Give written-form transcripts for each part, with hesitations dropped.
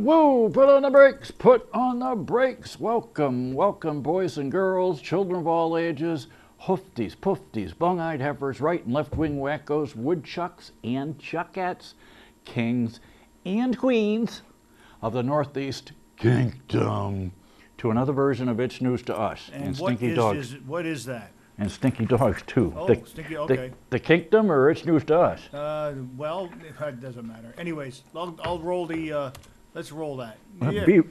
Woo! Put on the brakes! Put on the brakes! Welcome, welcome, boys and girls, children of all ages, hoofties, poofties, bung-eyed heifers, right and left-wing wackos, woodchucks and chuckettes, kings and queens of the Northeast Kingdom, to another version of It's News to Us. And Stinky Dogs. What is that? And Stinky Dogs, too. Oh, Stinky, okay. The Kingdom or It's News to Us? Well, it doesn't matter. Anyways, I'll roll the, let's roll that. Yeah.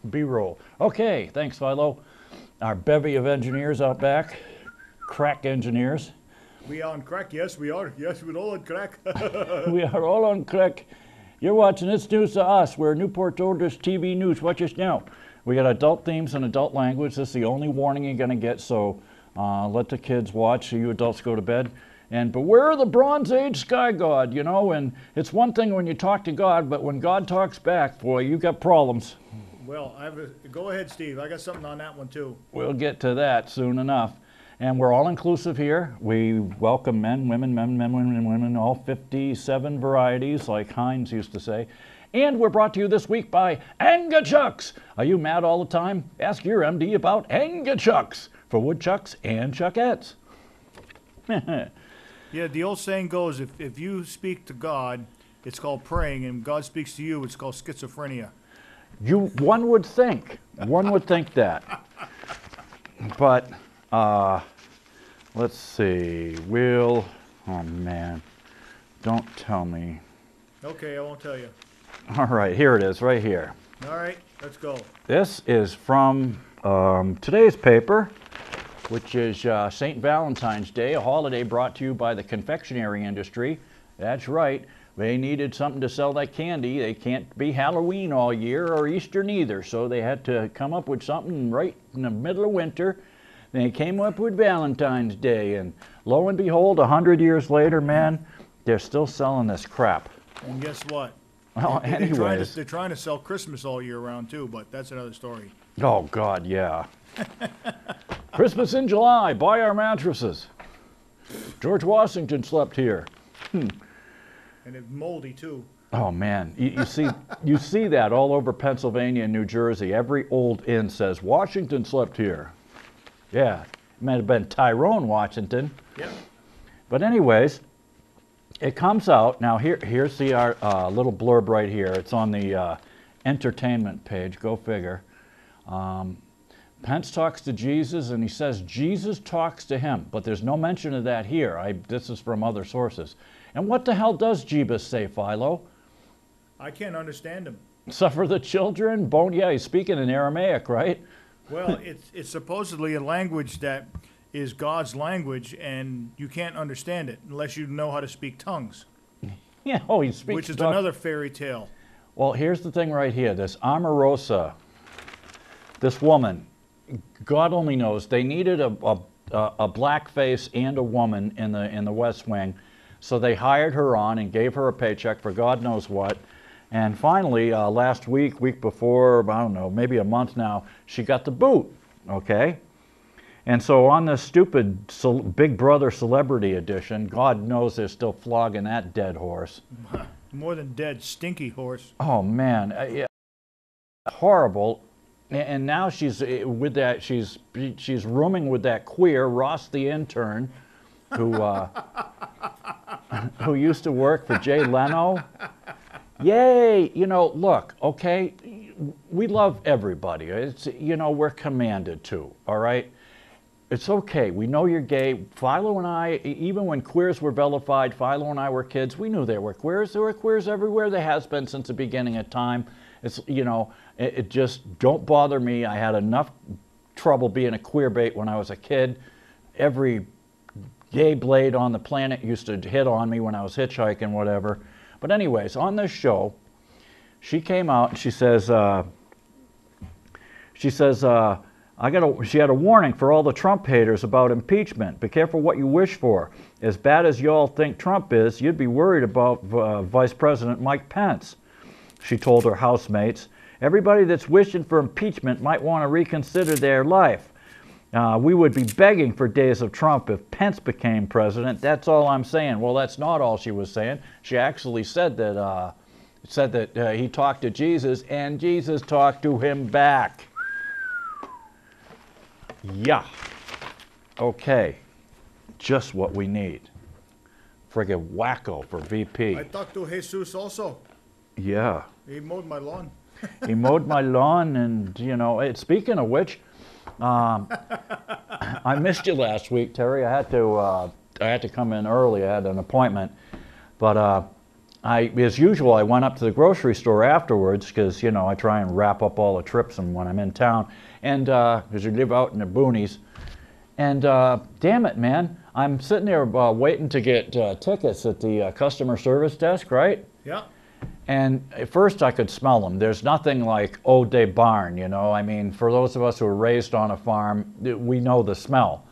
B-roll. Okay, thanks, Philo. Our bevy of engineers out back, crack engineers. We are on crack, yes, we are. Yes, we're all on crack. We are all on crack. You're watching It's News to Us. We're Newport's oldest TV news. Watch us now. We got adult themes and adult language. This is the only warning you're going to get, so let the kids watch so you adults go to bed. And beware the Bronze Age sky god, you know, and it's one thing when you talk to God, but when God talks back, boy, you got problems. Well, go ahead, Steve. I got something on that one, too. We'll get to that soon enough. And we're all inclusive here. We welcome men, women, women, all 57 varieties, like Heinz used to say. And we're brought to you this week by Angachucks. Are you mad all the time? Ask your MD about Angachucks for woodchucks and chuckettes. Yeah, the old saying goes, if you speak to God, it's called praying, and God speaks to you, it's called schizophrenia. One would think that. But let's see. Oh man, don't tell me. Okay, I won't tell you. All right, here it is, right here. All right, let's go. This is from today's paper, which is St. Valentine's Day, a holiday brought to you by the confectionery industry. That's right. They needed something to sell that candy. They can't be Halloween all year or Easter neither, so they had to come up with something right in the middle of winter. They came up with Valentine's Day, and lo and behold, 100 years later, man, they're still selling this crap. And guess what? Well, anyways. They're trying to sell Christmas all year round, too, but that's another story. Oh, God, yeah. Christmas in July, buy our mattresses. George Washington slept here. And it's moldy, too. Oh, man. You see that all over Pennsylvania and New Jersey. Every old inn says, Washington slept here. Yeah, it might have been Tyrone Washington. Yeah. But anyways, it comes out. Now, here's the little blurb right here. It's on the entertainment page. Go figure. Pence talks to Jesus, and he says Jesus talks to him. But there's no mention of that here. This is from other sources. And what the hell does Jeebus say, Philo? I can't understand him. Suffer the children? Yeah, he's speaking in Aramaic, right? Well, it's supposedly a language that is God's language, and you can't understand it unless you know how to speak tongues. Yeah, he speaks. Which is another fairy tale. Well, here's the thing right here. This Omarosa, this woman, God only knows, they needed a black face and a woman in the West Wing, so they hired her on and gave her a paycheck for God knows what. And finally, last week before, I don't know, maybe a month now, she got the boot, okay? And so on this stupid Big Brother Celebrity Edition, God knows they're still flogging that dead horse. More than dead, stinky horse. Oh, man. Yeah. Horrible. And now she's with that, she's rooming with that queer, Ross the intern, who used to work for Jay Leno. Yay! You know, look, okay, we love everybody. It's, you know, we're commanded to, all right? It's okay. We know you're gay. Philo and I, even when queers were vilified, Philo and I were kids, we knew there were queers. There were queers everywhere. There has been since the beginning of time. It's, you know, it just don't bother me. I had enough trouble being a queer bait when I was a kid. Every gay blade on the planet used to hit on me when I was hitchhiking, whatever. But anyways, on this show, she came out and she says, she had a warning for all the Trump haters about impeachment. Be careful what you wish for. As bad as you all think Trump is, you'd be worried about Vice President Mike Pence. She told her housemates, everybody that's wishing for impeachment might want to reconsider their life. We would be begging for days of Trump if Pence became president. That's all I'm saying. Well, that's not all she was saying. She actually said that said that he talked to Jesus, and Jesus talked to him back. Yeah. Okay. Just what we need. Friggin' wacko for VP. I talked to Jesus also. Yeah. He mowed my lawn. He mowed my lawn, and, you know, speaking of which, I missed you last week, Terry. I had to come in early. I had an appointment. But as usual, I went up to the grocery store afterwards because, you know, I try and wrap up all the trips when I'm in town. And because you live out in the boonies. And damn it, man, I'm sitting there waiting to get tickets at the customer service desk, right? Yeah. And at first I could smell them. There's nothing like Eau de Barn, you know. I mean, for those of us who were raised on a farm, we know the smell.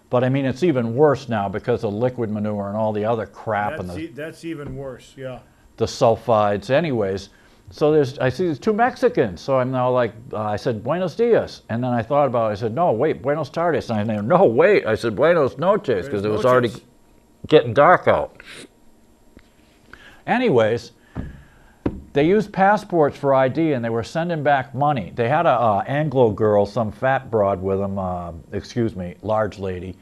But I mean, it's even worse now because of liquid manure and all the other crap That's even worse, yeah. the sulfides. Anyways, so I see there's two Mexicans. So I'm now like, I said, Buenos dias. And then I thought about it. I said, no, wait, Buenos tardes. And I said, no, wait. I said, Buenos noches, because it was already getting dark out. Anyways, they used passports for ID, and they were sending back money. They had a Anglo girl, some fat broad with them, large lady,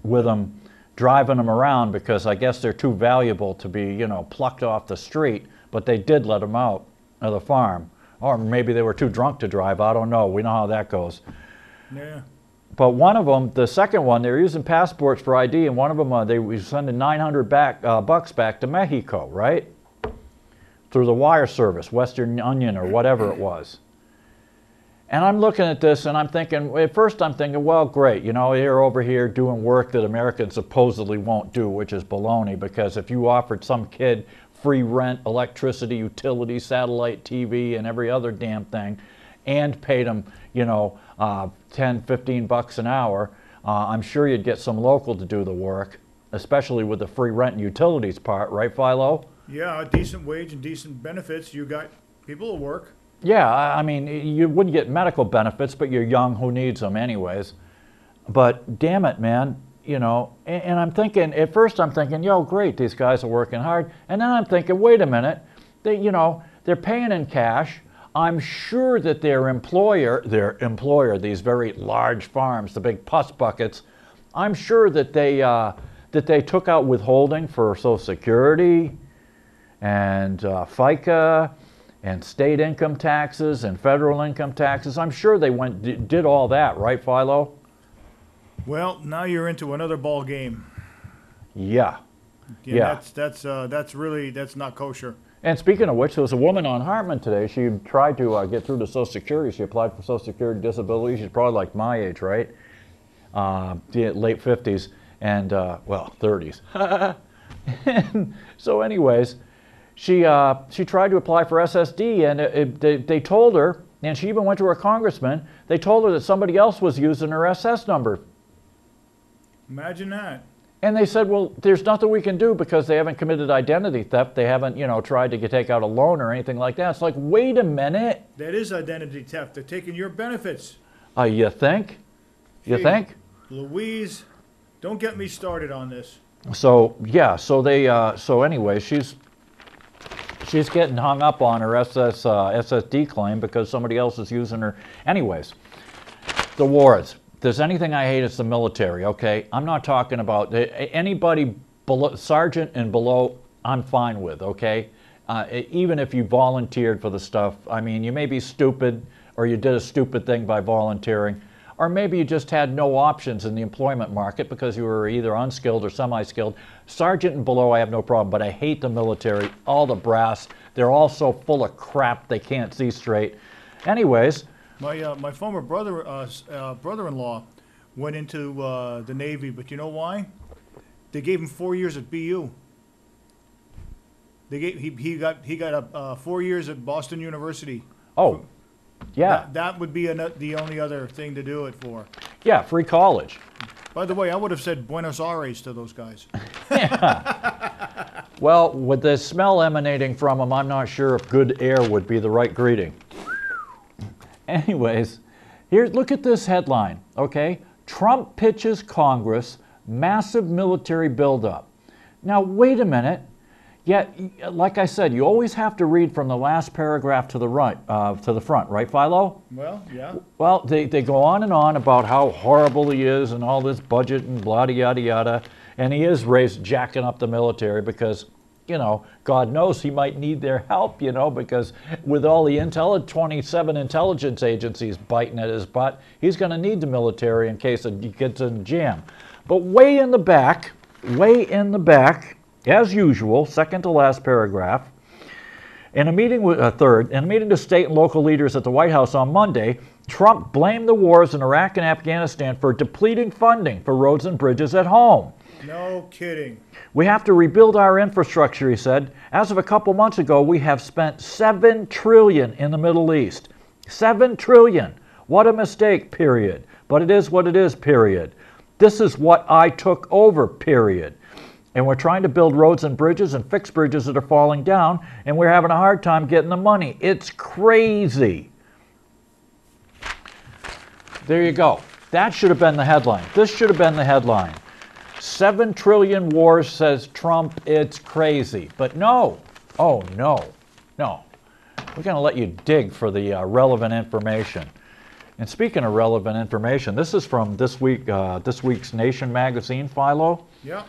with them, driving them around because I guess they're too valuable to be, you know, plucked off the street, but they did let them out of the farm. Or maybe they were too drunk to drive, I don't know. We know how that goes. Yeah. But one of them, the second one, they were using passports for ID, and one of them, they were sending $900 back to Mexico, right? Through the wire service, Western Union or whatever it was. And I'm looking at this and I'm thinking, at first I'm thinking, well, great, you know, you're over here doing work that Americans supposedly won't do, which is baloney, because if you offered some kid free rent, electricity, utilities, satellite TV, and every other damn thing, and paid them, you know, 10, 15 bucks an hour, I'm sure you'd get some local to do the work, especially with the free rent and utilities part, right, Philo? Yeah, a decent wage and decent benefits. You got people to work. Yeah, I mean, you wouldn't get medical benefits, but you're young, who needs them anyways? But damn it, man, you know, and I'm thinking, at first I'm thinking, yo, great, these guys are working hard. And then I'm thinking, wait a minute, you know, they're paying in cash. I'm sure that their employer, these very large farms, the big pus buckets, I'm sure that they took out withholding for Social Security and FICA and state income taxes and federal income taxes. I'm sure they did all that, right, Philo? Well, now you're into another ball game. Yeah. Yeah. That's not kosher. And speaking of which, there was a woman on Hartman today. She tried to get through to Social Security. She applied for Social Security disability. She's probably like my age, right? Late 50s and, well, 30s. And so anyways, she tried to apply for SSD, and they told her, and she even went to her congressman, they told her that somebody else was using her SS number. Imagine that. And they said, well, there's nothing we can do because they haven't committed identity theft. They haven't, you know, tried to take out a loan or anything like that. It's like, wait a minute. That is identity theft. They're taking your benefits. You think? You think? Louise, don't get me started on this. So, yeah, so anyway, she's getting hung up on her SSD claim because somebody else is using her. Anyways, the wars. If there's anything I hate, it's the military, okay? I'm not talking about anybody below, sergeant and below, I'm fine with, okay? Even if you volunteered for the stuff. I mean, you may be stupid or you did a stupid thing by volunteering, or maybe you just had no options in the employment market because you were either unskilled or semi-skilled. Sergeant and below, I have no problem, but I hate the military, all the brass. They're all so full of crap they can't see straight. Anyways. My former brother-in-law went into the Navy, but you know why? They gave him 4 years at BU. He got 4 years at Boston University. Oh, yeah. That would be the only other thing to do it for. Yeah, free college. By the way, I would have said Buenos Aires to those guys. Yeah. Well, with the smell emanating from them, I'm not sure if good air would be the right greeting. Anyways, look at this headline, okay? Trump pitches Congress massive military buildup. Now, wait a minute. Yeah, like I said, you always have to read from the last paragraph to the right, to the front, right, Philo? Well, yeah. Well, they go on and on about how horrible he is and all this budget and blah, yada, yada. And he is jacking up the military because, you know, God knows he might need their help, you know, because with all the 27 intelligence agencies biting at his butt, he's going to need the military in case he gets in jam. But way in the back, as usual, second to last paragraph, in a meeting to state and local leaders at the White House on Monday, Trump blamed the wars in Iraq and Afghanistan for depleting funding for roads and bridges at home. No kidding. We have to rebuild our infrastructure, he said. As of a couple months ago, we have spent $7 trillion in the Middle East. $7 trillion. What a mistake, period. But it is what it is, period. This is what I took over, period. And we're trying to build roads and bridges and fix bridges that are falling down, and we're having a hard time getting the money. It's crazy. There you go. That should have been the headline. This should have been the headline. 7 trillion wars, says Trump. It's crazy. But no. Oh, no. No. We're going to let you dig for the relevant information. And speaking of relevant information, this is from this week's Nation magazine, Philo. Yeah.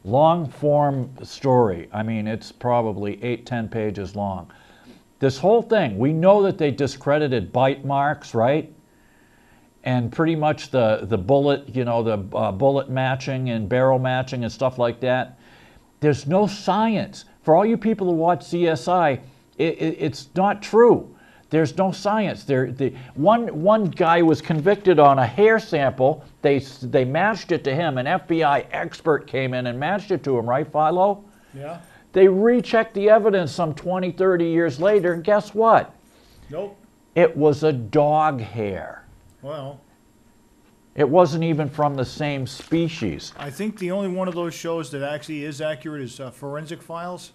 Long form story. I mean, it's probably 8-10 pages long. This whole thing, we know that they discredited bite marks, right? And pretty much the bullet, you know, the bullet matching and barrel matching and stuff like that. There's no science. For all you people who watch CSI, it's not true. There's no science. One guy was convicted on a hair sample. They matched it to him. An FBI expert came in and matched it to him, right, Philo? Yeah. They rechecked the evidence some 20, 30 years later, and guess what? Nope. It was a dog hair. Well, it wasn't even from the same species. I think the only one of those shows that actually is accurate is Forensic Files.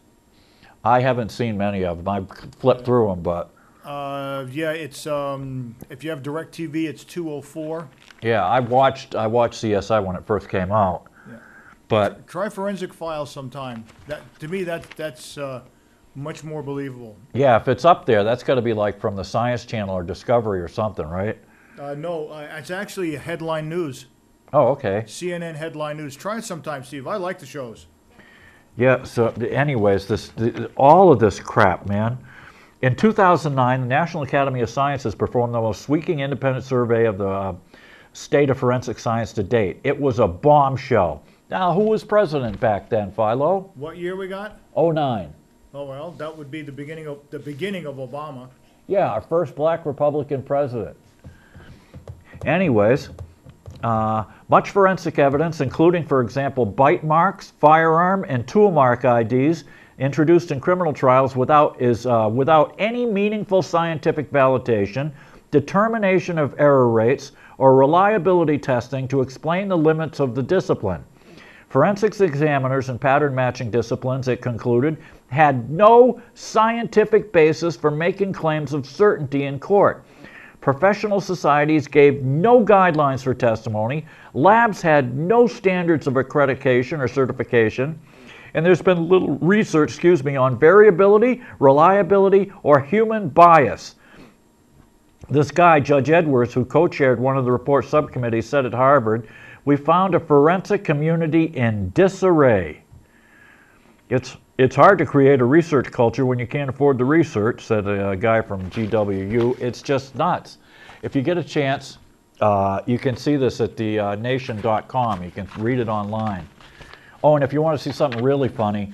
I haven't seen many of them. I flipped through them, but... yeah, it's if you have DirecTV, it's 204. Yeah, I watched CSI when it first came out. Yeah. But try Forensic Files sometime. That to me, that's much more believable. Yeah, if it's up there, that's got to be like from the Science Channel or Discovery or something, right? No, it's actually headline news. Oh, okay. CNN headline news. Try it sometime, Steve. I like the shows. Yeah. So, anyways, all of this crap, man. In 2009, the National Academy of Sciences performed the most sweeping independent survey of the state of forensic science to date. It was a bombshell. Now, who was president back then, Philo? What year we got? 2009. Oh well, that would be the beginning of Obama. Yeah, our first black Republican president. Anyways, much forensic evidence, including, for example, bite marks, firearm, and tool mark IDs, introduced in criminal trials without any meaningful scientific validation, determination of error rates, or reliability testing to explain the limits of the discipline. Forensics examiners in pattern matching disciplines, it concluded, had no scientific basis for making claims of certainty in court. Professional societies gave no guidelines for testimony. Labs had no standards of accreditation or certification. And there's been little research, on variability, reliability, or human bias. This guy, Judge Edwards, who co-chaired one of the report subcommittees, said at Harvard, "We found a forensic community in disarray." It's hard to create a research culture when you can't afford the research, said a guy from GWU. It's just nuts. If you get a chance, you can see this at the nation.com. You can read it online. Oh, and if you want to see something really funny,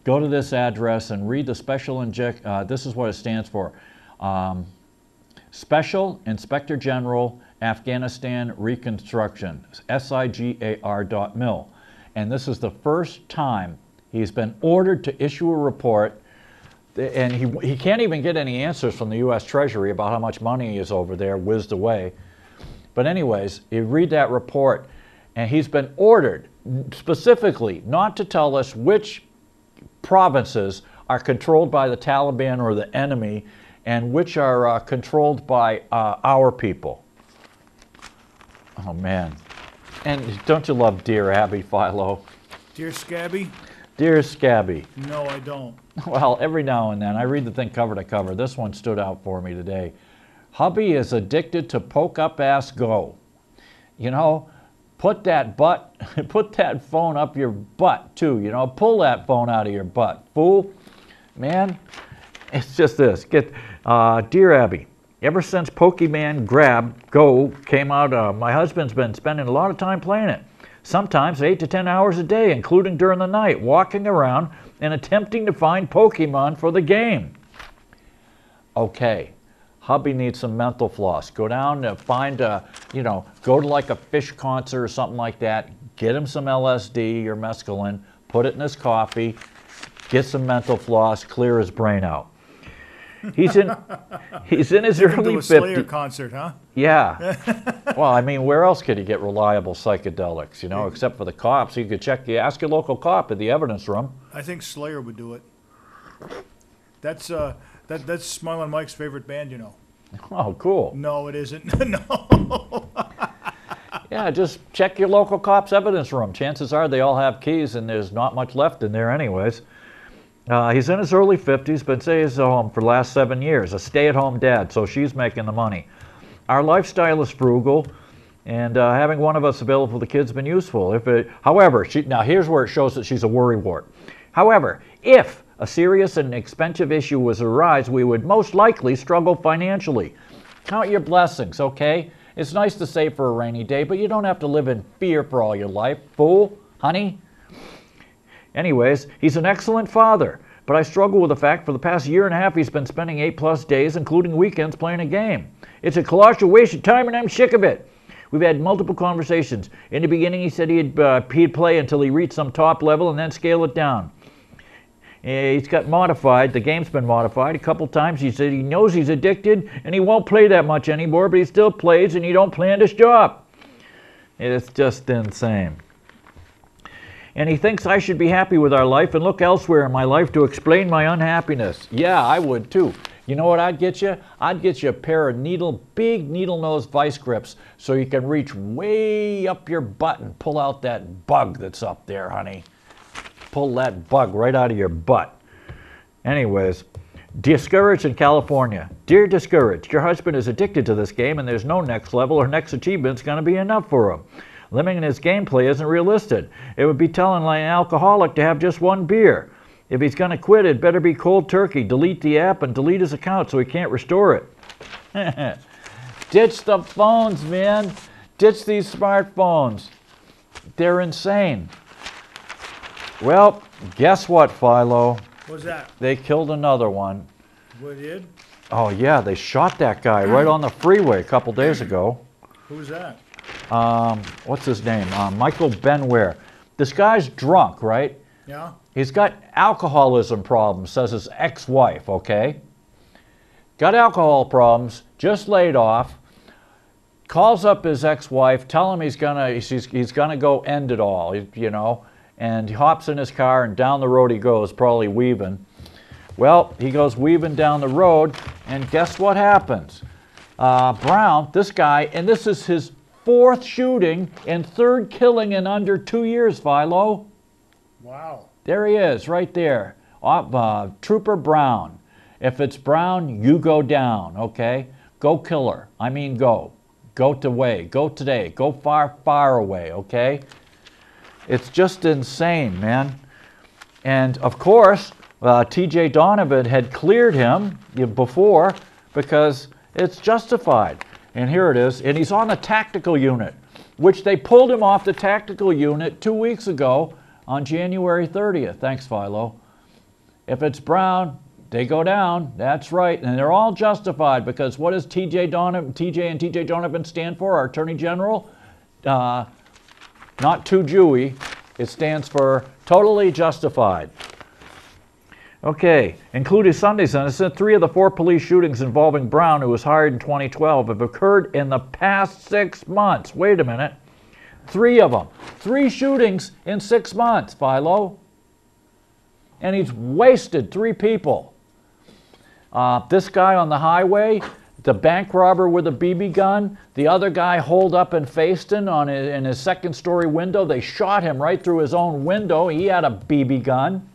go to this address and read the special this is what it stands for. Special Inspector General Afghanistan Reconstruction, SIGAR.mil. And this is the first time he's been ordered to issue a report, and he can't even get any answers from the U.S. Treasury about how much money is over there whizzed away. But anyways, you read that report, and he's been ordered specifically not to tell us which provinces are controlled by the Taliban or the enemy and which are controlled by our people. Oh, man. And don't you love Dear Abby, Philo? Dear Scabby? Dear Scabby. No, I don't. Well, every now and then, I read the thing cover to cover. This one stood out for me today. Hubby is addicted to poke up ass go. You know, put that phone up your butt too, you know, pull that phone out of your butt, fool. Man, it's just this. Dear Abby, ever since Pokemon Grab Go came out, my husband's been spending a lot of time playing it. Sometimes 8 to 10 hours a day, including during the night, walking around and attempting to find Pokemon for the game. Okay, hubby needs some mental floss. Go down and find go to like a fish concert or something like that. Get him some LSD or mescaline, put it in his coffee, get some mental floss, clear his brain out. He's in his early 50s. Slayer concert, huh? Yeah. Well, I mean, where else could he get reliable psychedelics, you know, except for the cops? You could ask your local cop at the evidence room. I think Slayer would do it. That's Smiling Mike's favorite band, you know. Oh, cool. No, it isn't. No. Yeah, just check your local cop's evidence room. Chances are they all have keys, and there's not much left in there anyways. He's in his early 50s, but stays at home for the last 7 years. A stay-at-home dad, so she's making the money. Our lifestyle is frugal, and having one of us available for the kids has been useful. However, now here's where it shows that she's a worrywart. However, if a serious and expensive issue was to arise, we would most likely struggle financially. Count your blessings, okay? It's nice to save for a rainy day, but you don't have to live in fear for all your life, fool, honey. Anyways, he's an excellent father, but I struggle with the fact for the past year and a half he's been spending 8+ days, including weekends, playing a game. It's a colossal waste of time and I'm sick of it. We've had multiple conversations. In the beginning he said he'd play until he reached some top level and then scale it down. He's got modified, the game's been modified a couple times. He said he knows he's addicted and he won't play that much anymore, but he still plays and he don't plan to stop. It's just insane. And he thinks I should be happy with our life and look elsewhere in my life to explain my unhappiness. Yeah, I would too. You know what I'd get you? I'd get you a pair of big needle-nose vice grips so you can reach way up your butt and pull out that bug that's up there, honey. Pull that bug right out of your butt. Anyways, Discouraged in California. Dear Discouraged, your husband is addicted to this game and there's no next level or next achievement's going to be enough for him. Limiting his gameplay isn't realistic. It would be telling like an alcoholic to have just one beer. If he's going to quit, it better be cold turkey. Delete the app and delete his account so he can't restore it. Ditch the phones, man. Ditch these smartphones. They're insane. Well, guess what, Philo? What's that? They killed another one. What did? Oh, yeah, they shot that guy right on the freeway a couple days ago. Who's that? What's his name? Michael Benware. This guy's drunk, right? Yeah. He's got alcoholism problems, says his ex-wife, okay? Got alcohol problems, just laid off, calls up his ex-wife, tell him he's gonna go end it all, you know, and he hops in his car and down the road he goes, probably weaving. Well, he goes weaving down the road, and guess what happens? Brown, this guy, and this is his 4th shooting and 3rd killing in under 2 years, Philo. Wow. There he is, right there. Trooper Brown. If it's Brown, you go down, okay? Go killer. I mean go. Go away. Go today. Go far, far away, okay? It's just insane, man. And, of course, T.J. Donovan had cleared him before because it's justified. And here it is. And he's on the tactical unit, which they pulled him off the tactical unit 2 weeks ago on January 30th. Thanks, Philo. If it's Brown, they go down. That's right. And they're all justified because what does TJ and TJ Donovan stand for? Our Attorney General? Not too Jewy. It stands for totally justified. Okay, including Sunday sentence, 3 of the 4 police shootings involving Brown, who was hired in 2012, have occurred in the past 6 months. Wait a minute. 3 of them. 3 shootings in 6 months, Philo. And he's wasted 3 people. This guy on the highway, the bank robber with a BB gun, the other guy holed up in Facein in his second-story window. They shot him right through his own window. He had a BB gun.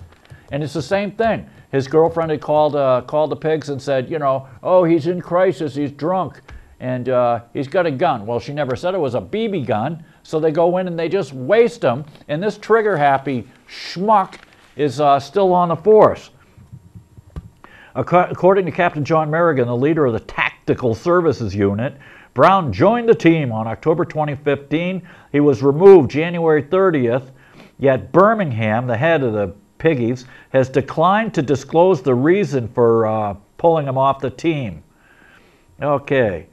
And it's the same thing. His girlfriend had called the pigs and said, you know, oh, he's in crisis, he's drunk, and he's got a gun. Well, she never said it was a BB gun, so they go in and they just waste him, and this trigger-happy schmuck is still on the force. According to Captain John Merrigan, the leader of the Tactical Services Unit, Brown joined the team on October 2015. He was removed January 30th, yet Birmingham, the head of the Piggies, has declined to disclose the reason for pulling him off the team. Okay.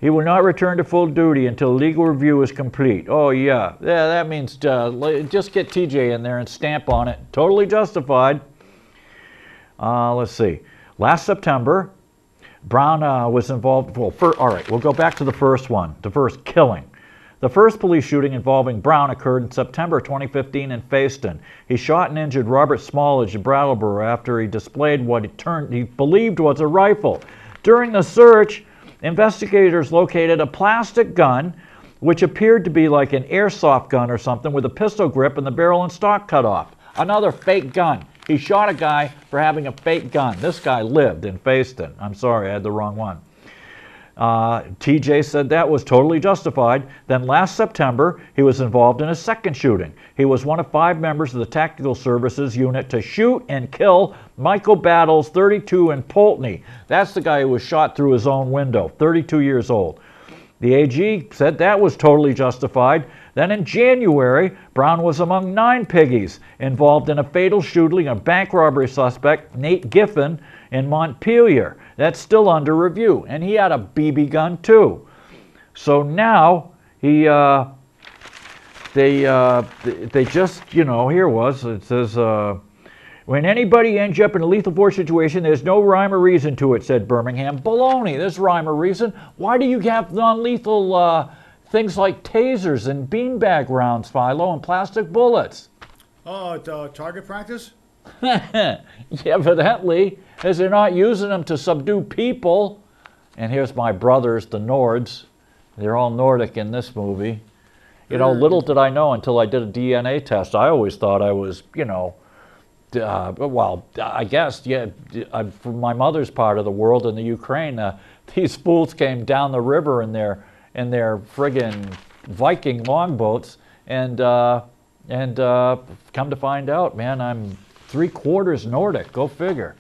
He will not return to full duty until legal review is complete. Oh, yeah. Yeah, that means just get TJ in there and stamp on it. Totally justified. Let's see. Last September, Brown was involved. Well, all right, we'll go back to the first one, the first killing. The first police shooting involving Brown occurred in September 2015 in Facein. He shot and injured Robert Smallage of Brattleboro after he displayed what he believed was a rifle. During the search, investigators located a plastic gun which appeared to be like an airsoft gun or something with a pistol grip and the barrel and stock cut off. Another fake gun. He shot a guy for having a fake gun. This guy lived in Facein. I'm sorry, I had the wrong one. TJ said that was totally justified. Then last September, he was involved in a second shooting. He was one of 5 members of the Tactical Services Unit to shoot and kill Michael Battles, 32, in Pulteney. That's the guy who was shot through his own window, 32 years old. The AG said that was totally justified. Then in January, Brown was among 9 piggies involved in a fatal shooting of bank robbery suspect Nate Giffen in Montpelier. That's still under review, and he had a BB gun too. So now they just, you know, here it says, when anybody ends up in a lethal force situation, there's no rhyme or reason to it, said Birmingham. Baloney, there's rhyme or reason. Why do you have non-lethal things like tasers and beanbag rounds, Philo, and plastic bullets? Oh, target practice? Yeah, evidently, as they're not using them to subdue people. And here's my brothers, the Nords. They're all Nordic in this movie. You know, little did I know until I did a DNA test. I always thought I was, you know, well, I guess, yeah, from my mother's part of the world in the Ukraine, these fools came down the river in their friggin' Viking longboats, and come to find out, man, I'm 3/4 Nordic. Go figure.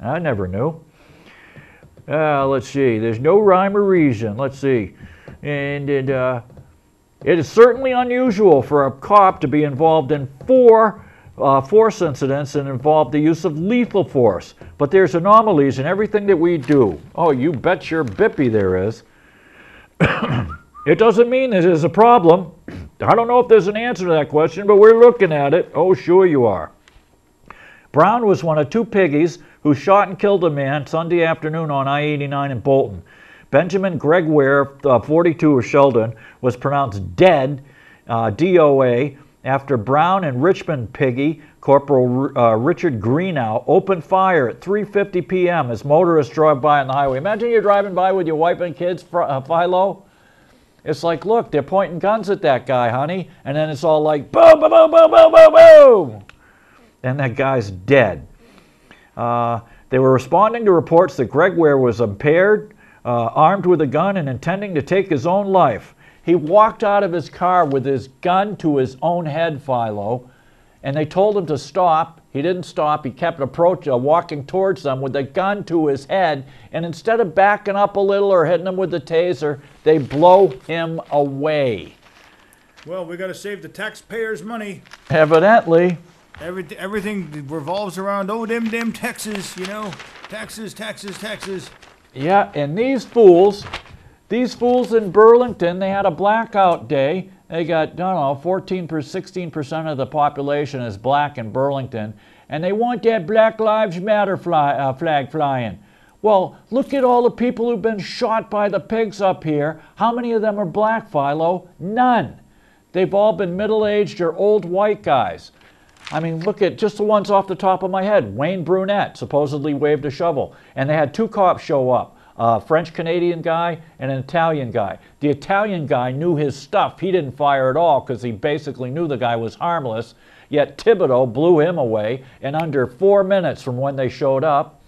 I never knew. Let's see. There's no rhyme or reason. Let's see. And it is certainly unusual for a cop to be involved in 4 force incidents and involve the use of lethal force. But there's anomalies in everything that we do. Oh, you bet your bippy there is. It doesn't mean it is a problem. I don't know if there's an answer to that question, but we're looking at it. Oh, sure you are. Brown was one of 2 piggies who shot and killed a man Sunday afternoon on I-89 in Bolton. Benjamin Greg Ware, 42 of Sheldon, was pronounced dead, DOA, after Brown and Richmond piggy, Corporal Richard Greenow, opened fire at 3:50 p.m. as motorists drove by on the highway. Imagine you're driving by with your wife and kids, Philo. It's like, look, they're pointing guns at that guy, honey. And then it's all like, boom, boom, boom, boom, boom, boom, boom. And that guy's dead. They were responding to reports that Greg Ware was impaired, armed with a gun, and intending to take his own life. He walked out of his car with his gun to his own head, Philo, and they told him to stop. He didn't stop. He kept walking towards them with the gun to his head, and instead of backing up a little or hitting him with the taser, they blow him away. Well, we got to save the taxpayers' money. Evidently. Everything revolves around, oh, them taxes, you know. Taxes, taxes, taxes. Yeah, and these fools in Burlington, they had a blackout day. They got, I don't know, 16% of the population is black in Burlington, and they want that Black Lives Matter flag flying. Well, look at all the people who've been shot by the pigs up here. How many of them are black, Philo? None. They've all been middle-aged or old white guys. I mean, look at just the ones off the top of my head. Wayne Brunette supposedly waved a shovel, and they had 2 cops show up. a French-Canadian guy and an Italian guy. The Italian guy knew his stuff. He didn't fire at all because he basically knew the guy was harmless. Yet Thibodeau blew him away in under 4 minutes from when they showed up.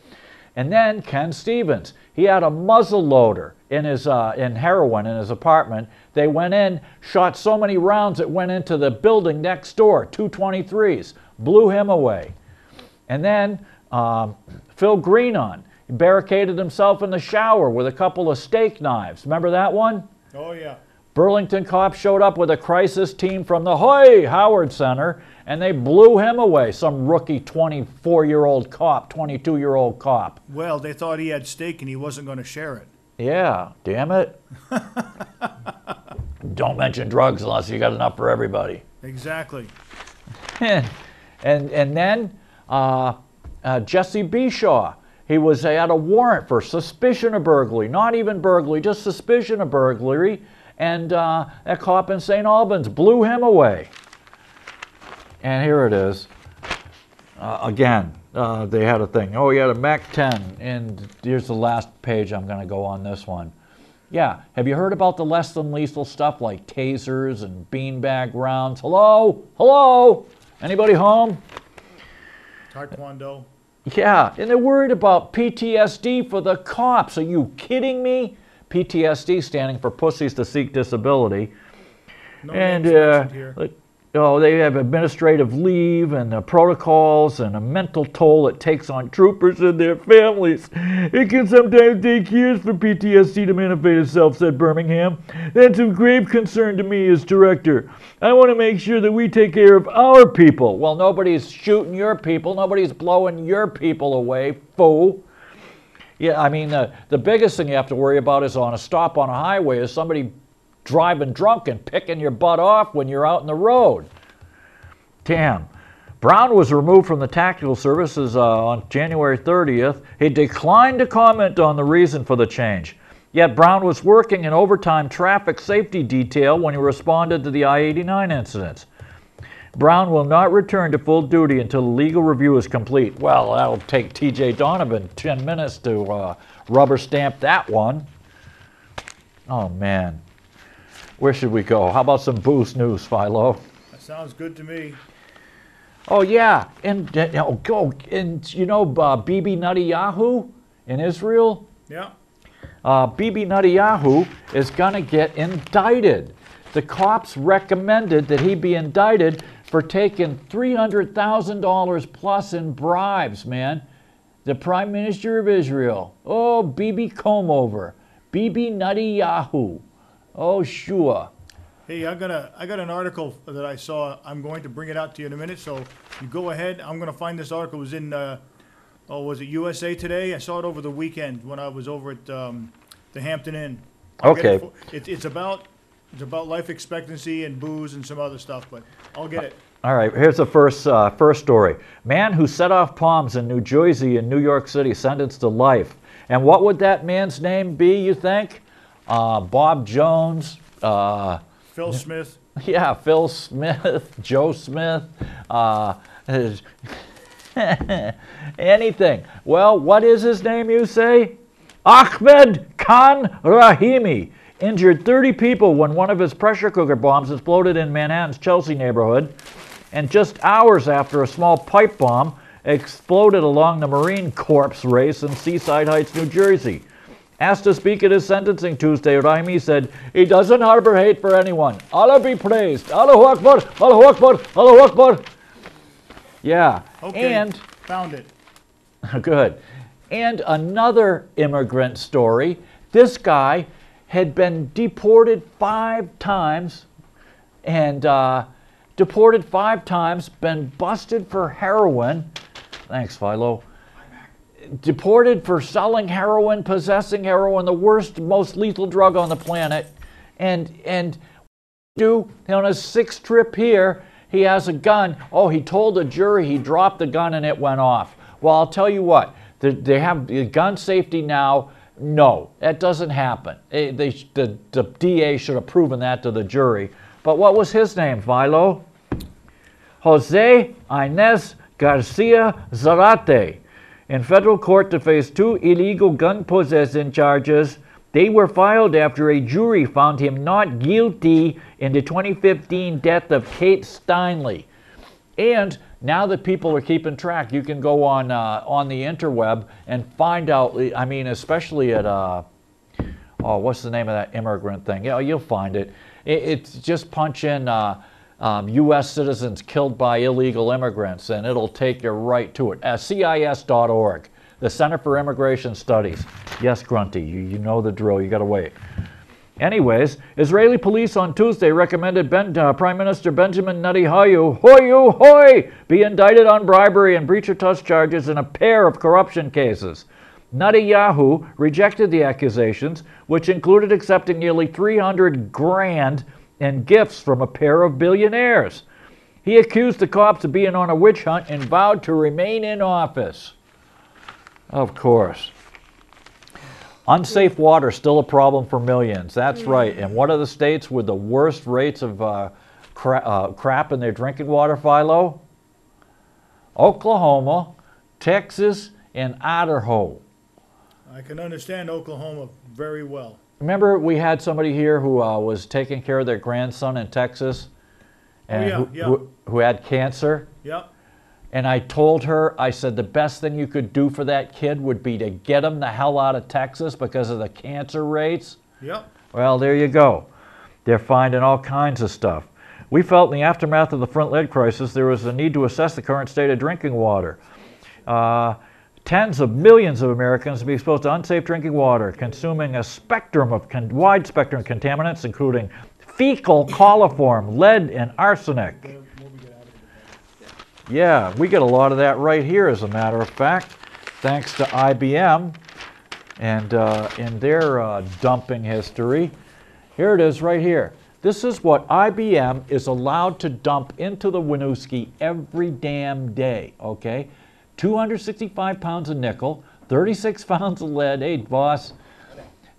And then Ken Stevens. He had a muzzle loader in his in heroin in his apartment. They went in, shot so many rounds it went into the building next door, 223s, blew him away. And then Phil Greenon barricaded himself in the shower with a couple of steak knives. Remember that one? Oh, yeah. Burlington cops showed up with a crisis team from the Hoy Howard Center, and they blew him away, some rookie 24-year-old cop, 22-year-old cop. Well, they thought he had steak and he wasn't going to share it. Yeah, damn it. Don't mention drugs unless you got enough for everybody. Exactly. and then Jesse Bishaw. He had a warrant for suspicion of burglary, not even burglary, just suspicion of burglary. And that cop in St. Albans blew him away. And here it is. Again, they had a thing. Oh, he had a MAC-10. And here's the last page I'm going to go on this one. Yeah, have you heard about the less than lethal stuff like tasers and beanbag rounds? Hello? Hello? Anybody home? Taekwondo. Yeah, and they're worried about PTSD for the cops. Are you kidding me? PTSD standing for Pussies to Seek Disability. No And names mentioned here. they have administrative leave and protocols and a mental toll it takes on troopers and their families. It can sometimes take years for PTSD to manifest itself, said Birmingham. That's of grave concern to me as director. I want to make sure that we take care of our people. Well, nobody's shooting your people. Nobody's blowing your people away, fool. Yeah, I mean, the biggest thing you have to worry about is on a stop on a highway is somebody driving drunk and picking your butt off when you're out in the road. Damn. Brown was removed from the tactical services on January 30th. He declined to comment on the reason for the change. Yet Brown was working in overtime traffic safety detail when he responded to the I-89 incidents. Brown will not return to full duty until the legal review is complete. Well, that'll take T.J. Donovan 10 minutes to rubber stamp that one. Oh, man. Where should we go? How about some boost news, Philo? That sounds good to me. Oh, yeah. And Bibi Netanyahu in Israel? Yeah. Bibi Netanyahu is going to get indicted. The cops recommended that he be indicted for taking $300,000 plus in bribes, man. The Prime Minister of Israel. Oh, Bibi Comb-Over. Bibi Netanyahu. Oh, sure. Hey, I got an article that I saw. I'm going to bring it out to you in a minute, so you go ahead. I'm going to find this article. It was in, was it USA Today? I saw it over the weekend when I was over at the Hampton Inn. Okay. It's about life expectancy and booze and some other stuff, but I'll get it. All right, here's the first story. Man who set off bombs in New Jersey and New York City sentenced to life. And what would that man's name be, you think? Bob Jones. Phil Smith. Yeah, Phil Smith, Joe Smith, anything. Well, what is his name, you say? Ahmed Khan Rahimi. Injured 30 people when one of his pressure cooker bombs exploded in Manhattan's Chelsea neighborhood. And just hours after a small pipe bomb exploded along the Marine Corps race in Seaside Heights, New Jersey. Asked to speak at his sentencing Tuesday, Rahimi said, he doesn't harbor hate for anyone. Allah be praised. Allahu Akbar, Allahu Akbar, Allahu Akbar. Yeah. Okay, and found it. Good. And another immigrant story. This guy had been deported 5 times and deported 5 times, been busted for heroin. Thanks, Philo. Deported for selling heroin, possessing heroin, the worst, most lethal drug on the planet. And on his 6th trip here, he has a gun. Oh, he told the jury he dropped the gun and it went off. Well, I'll tell you what, they have the gun safety now. No, that doesn't happen. The DA should have proven that to the jury. But what was his name, Philo? Jose Inez Garcia Zarate. in federal court to face 2 illegal gun possession charges. They were filed after a jury found him not guilty in the 2015 death of Kate Steinle. And now that people are keeping track, you can go on the interweb and find out, I mean, especially at, what's the name of that immigrant thing? Yeah, you'll find it. It's just punch in U.S. citizens killed by illegal immigrants, and it'll take you right to it. CIS.org, the Center for Immigration Studies. Yes, Grunty, you know the drill. You got to wait. Anyways, Israeli police on Tuesday recommended Prime Minister Benjamin Netanyahu be indicted on bribery and breach of trust charges in a pair of corruption cases. Netanyahu rejected the accusations, which included accepting nearly 300 grand in gifts from a pair of billionaires. He accused the cops of being on a witch hunt and vowed to remain in office. Of course. Unsafe water still a problem for millions. That's right. And what are the states with the worst rates of crap in their drinking water, Philo? Oklahoma, Texas, and Idaho. I can understand Oklahoma very well. Remember we had somebody here who was taking care of their grandson in Texas and who had cancer? Yeah. And I told her, I said, the best thing you could do for that kid would be to get him the hell out of Texas because of the cancer rates. Yep. Well, there you go. They're finding all kinds of stuff. We felt in the aftermath of the front lead crisis there was a need to assess the current state of drinking water. Tens of millions of Americans will be exposed to unsafe drinking water, consuming a spectrum of wide spectrum contaminants, including fecal coliform, lead, and arsenic. Yeah, we get a lot of that right here, as a matter of fact, thanks to IBM and in their dumping history. Here it is right here. This is what IBM is allowed to dump into the Winooski every damn day, okay? 265 pounds of nickel, 36 pounds of lead, hey boss,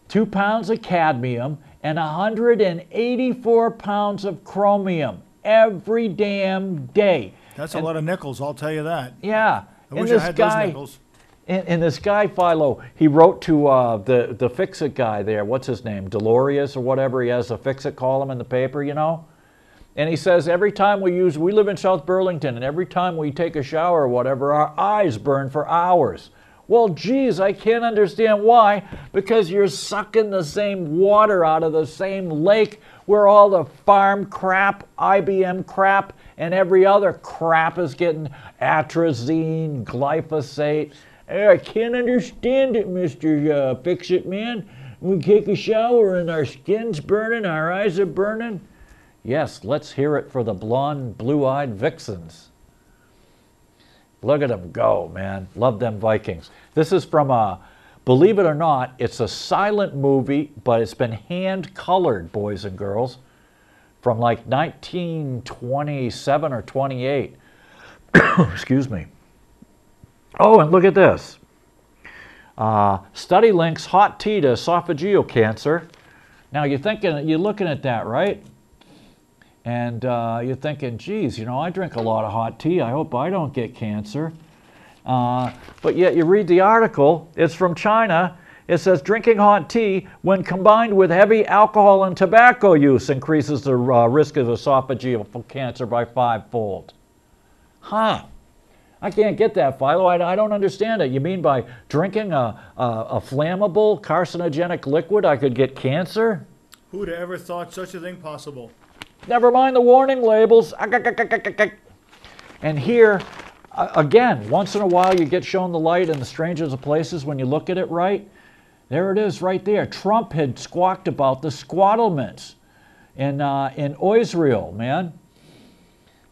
2 pounds of cadmium, and 184 pounds of chromium every damn day. That's a lot of nickels, I'll tell you that. Yeah. I wish I had those nickels. And this guy, Philo, he wrote to the Fix-It guy there. What's his name? Delorius or whatever. He has a Fix-It column in the paper, you know? And he says every time we live in South Burlington, and every time we take a shower or whatever, our eyes burn for hours. Well, geez, I can't understand why. Because you're sucking the same water out of the same lake where all the farm crap, IBM crap, and every other crap is getting atrazine, glyphosate. I can't understand it, Mr. Fix-It Man. We take a shower and our skin's burning, our eyes are burning. Yes, let's hear it for the blonde, blue-eyed vixens. Look at them go, man. Love them Vikings. This is from, believe it or not, it's a silent movie, but it's been hand-colored, boys and girls, from like 1927 or 28. Excuse me. Oh, and look at this. Study links hot tea to esophageal cancer. Now you're looking at that, right? And you're thinking, geez, you know, I drink a lot of hot tea. I hope I don't get cancer. But yet you read the article. It's from China. It says drinking hot tea when combined with heavy alcohol and tobacco use increases the risk of esophageal cancer by 5-fold. Huh. I can't get that, Philo. I don't understand it. You mean by drinking a flammable, carcinogenic liquid I could get cancer? Who'd have ever thought such a thing possible? Never mind the warning labels. And here, again, once in a while you get shown the light in the strangest of places when you look at it right. There it is right there. Trump had squawked about the squattlements in Israel, man.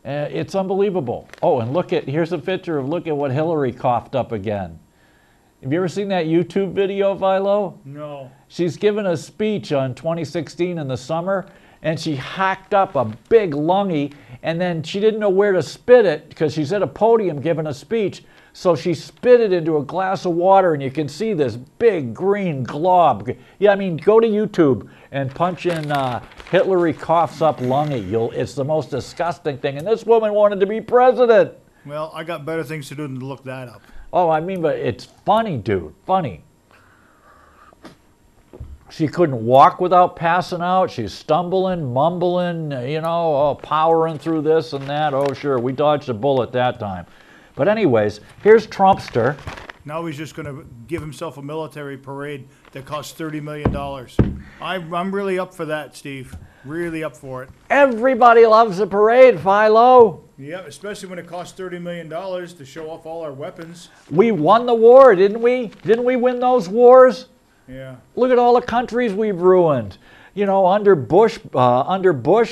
It's unbelievable. Oh, and here's a picture of, look at what Hillary coughed up again. Have you ever seen that YouTube video, Philo? No. She's given a speech on 2016 in the summer, and she hacked up a big lungy, and then she didn't know where to spit it because she's at a podium giving a speech. So she spit it into a glass of water, and you can see this big green glob. Yeah, I mean, go to YouTube and punch in Hillary coughs up lungy. It's the most disgusting thing. And this woman wanted to be president. Well, I got better things to do than to look that up. Oh, I mean, but it's funny, dude, funny. She couldn't walk without passing out. She's stumbling, mumbling, you know, powering through this and that. Oh, sure, we dodged a bullet that time. But anyways, here's Trumpster. Now he's just going to give himself a military parade that costs $30 million. I'm really up for that, Steve. Really up for it. Everybody loves a parade, Philo. Yeah, especially when it costs $30 million to show off all our weapons. We won the war, didn't we? Didn't we win those wars? Yeah. Look at all the countries we've ruined. You know, under Bush,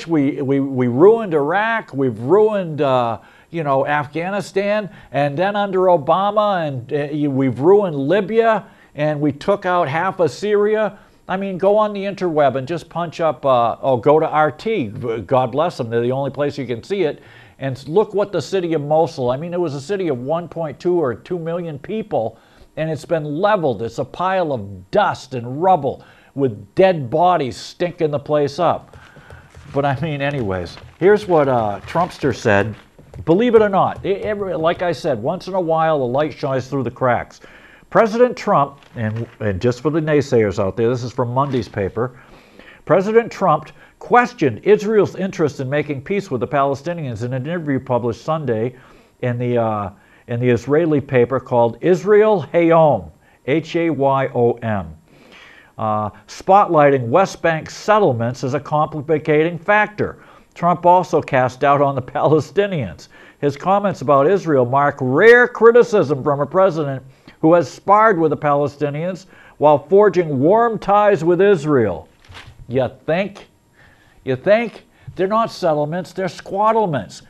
we ruined Iraq. We've ruined, you know, Afghanistan. And then under Obama, and we've ruined Libya. And we took out half of Syria. I mean, go on the interweb and just punch up, go to RT. God bless them. They're the only place you can see it. And look what the city of Mosul, I mean, it was a city of 1.2 or 2 million people. And it's been leveled. It's a pile of dust and rubble with dead bodies stinking the place up. But I mean, anyways, here's what Trumpster said. Believe it or not, like I said, once in a while the light shines through the cracks. President Trump, and just for the naysayers out there, this is from Monday's paper, President Trump questioned Israel's interest in making peace with the Palestinians in an interview published Sunday in the Israeli paper called Israel Hayom, Hayom, spotlighting West Bank settlements as a complicating factor. Trump also cast doubt on the Palestinians. His comments about Israel mark rare criticism from a president who has sparred with the Palestinians while forging warm ties with Israel. You think? You think? They're not settlements, they're squattlements.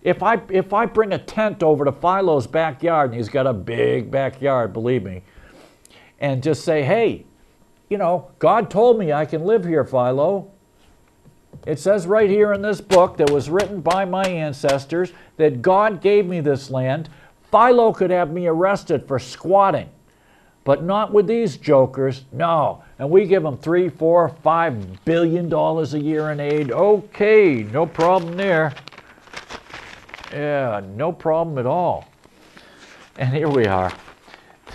If I bring a tent over to Philo's backyard, and he's got a big backyard, believe me, and just say, hey, you know, God told me I can live here, Philo. It says right here in this book that was written by my ancestors that God gave me this land. Philo could have me arrested for squatting, but not with these jokers, no. And we give them $3, $4, $5 billion a year in aid. Okay, no problem there. Yeah, no problem at all. And here we are.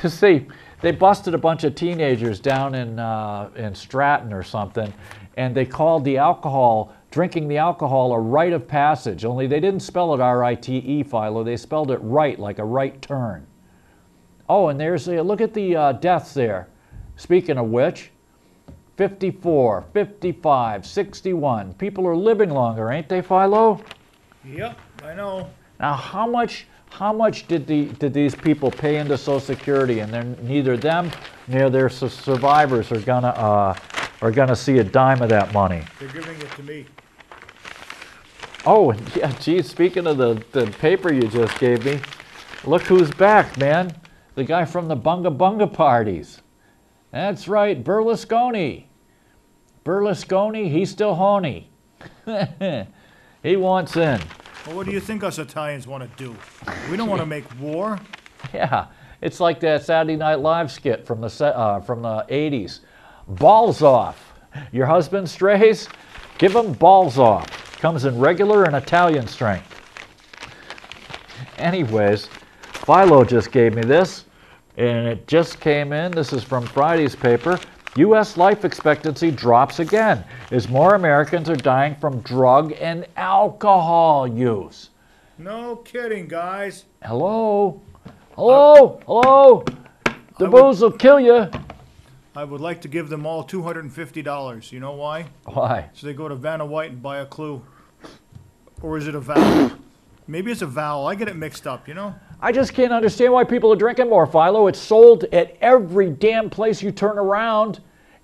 To see, they busted a bunch of teenagers down in Stratton or something, and they called the alcohol, drinking the alcohol, a rite of passage. Only they didn't spell it R-I-T-E, Philo. They spelled it right, like a right turn. Oh, and there's look at the deaths there. Speaking of which, 54, 55, 61. People are living longer, ain't they, Philo? Yep, I know. Now, how much did these people pay into Social Security? And then neither them nor their survivors are gonna see a dime of that money. They're giving it to me. Oh, yeah, geez, speaking of the paper you just gave me, look who's back, man. The guy from the Bunga Bunga parties. That's right, Berlusconi. Berlusconi, he's still horny. He wants in. Well, what do you think us Italians want to do? We don't want to make war. Yeah, it's like that Saturday Night Live skit from the 80s. Balls off. Your husband strays? Give him balls off. Comes in regular and Italian strength. Anyways, Philo just gave me this, and it just came in. This is from Friday's paper. U.S. life expectancy drops again as more Americans are dying from drug and alcohol use. No kidding, guys. Hello? Hello? Hello? The booze will kill you. I would like to give them all $250. You know why? Why? So they go to Vanna White and buy a clue. Or is it a vowel? Maybe it's a vowel. I get it mixed up, you know? I just can't understand why people are drinking more, Philo. It's sold at every damn place you turn around.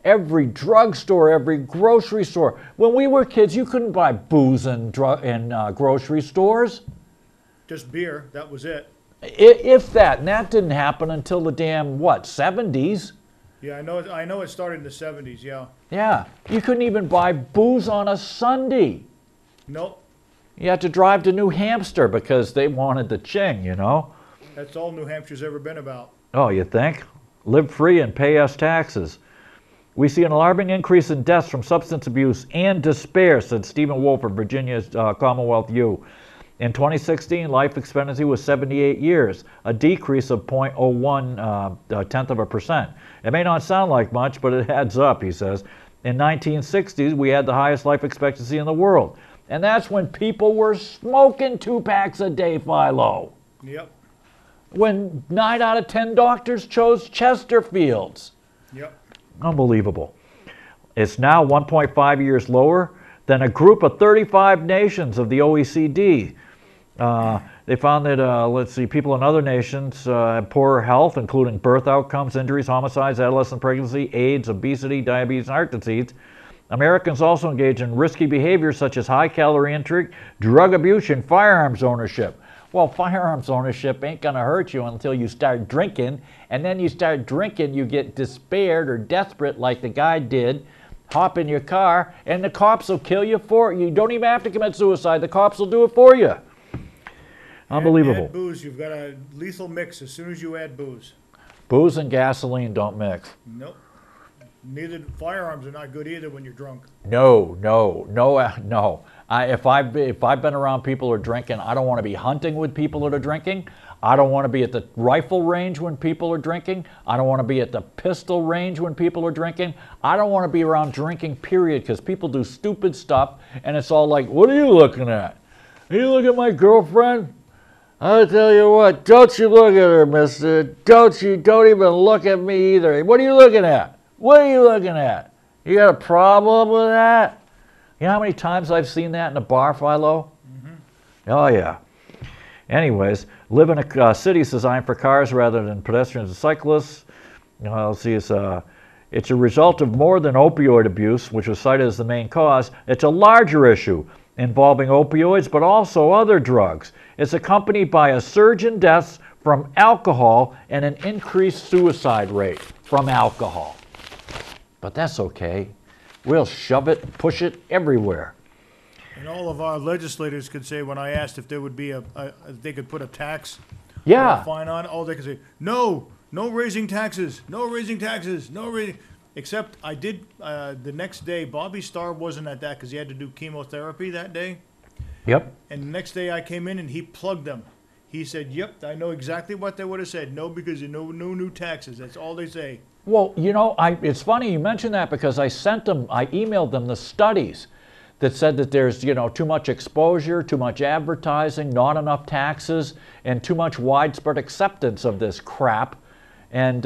Every drugstore, every grocery store. When we were kids, you couldn't buy booze in grocery stores. Just beer. That was it. If that. And that didn't happen until the damn, what, 70s? Yeah, I know it started in the 70s, yeah. Yeah. You couldn't even buy booze on a Sunday. Nope. You had to drive to New Hampshire because they wanted the ching, you know? That's all New Hampshire's ever been about. Oh, you think? Live free and pay us taxes. We see an alarming increase in deaths from substance abuse and despair, said Stephen Wolf of Virginia's Commonwealth U. In 2016, life expectancy was 78 years, a decrease of 0.01 tenth of a percent. It may not sound like much, but it adds up, he says. In 1960s, we had the highest life expectancy in the world. And that's when people were smoking 2 packs a day, Philo. Yep. When 9 out of 10 doctors chose Chesterfields. Yep. Unbelievable. It's now 1.5 years lower than a group of 35 nations of the OECD. They found that, people in other nations have poorer health, including birth outcomes, injuries, homicides, adolescent pregnancy, AIDS, obesity, diabetes, and heart disease. Americans also engage in risky behaviors such as high-calorie intake, drug abuse, and firearms ownership. Well, firearms ownership ain't going to hurt you until you start drinking, and then you start drinking, you get despaired or desperate like the guy did, hop in your car, and the cops will kill you for it. You don't even have to commit suicide. The cops will do it for you. Unbelievable. Add booze. You've got a lethal mix as soon as you add booze. Booze and gasoline don't mix. Nope. Neither firearms are not good either when you're drunk. No. If I've been around people who are drinking, I don't want to be hunting with people that are drinking. I don't want to be at the rifle range when people are drinking. I don't want to be at the pistol range when people are drinking. I don't want to be around drinking, period, because people do stupid stuff, and it's all like, what are you looking at? Are you looking at my girlfriend? I'll tell you what, don't you look at her, mister. Don't even look at me either. What are you looking at? What are you looking at? You got a problem with that? You know how many times I've seen that in a bar, Philo? Mm-hmm. Oh, yeah. Anyways, live in a city designed for cars rather than pedestrians and cyclists. It's a result of more than opioid abuse, which was cited as the main cause. It's a larger issue involving opioids, but also other drugs. It's accompanied by a surge in deaths from alcohol and an increased suicide rate from alcohol. But that's okay. We'll shove it, push it everywhere. And all of our legislators could say, when I asked if there would be if they could put a tax or a fine on, all they could say, no raising taxes, no raising taxes, no raising. Except I did, the next day, Bobby Starr wasn't at that because he had to do chemotherapy that day. Yep. And the next day I came in and he plugged them. He said, yep, I know exactly what they would have said. No, because no new taxes. That's all they say. Well, it's funny you mentioned that because I emailed them the studies that said that there's, too much exposure, too much advertising, not enough taxes, and too much widespread acceptance of this crap. And,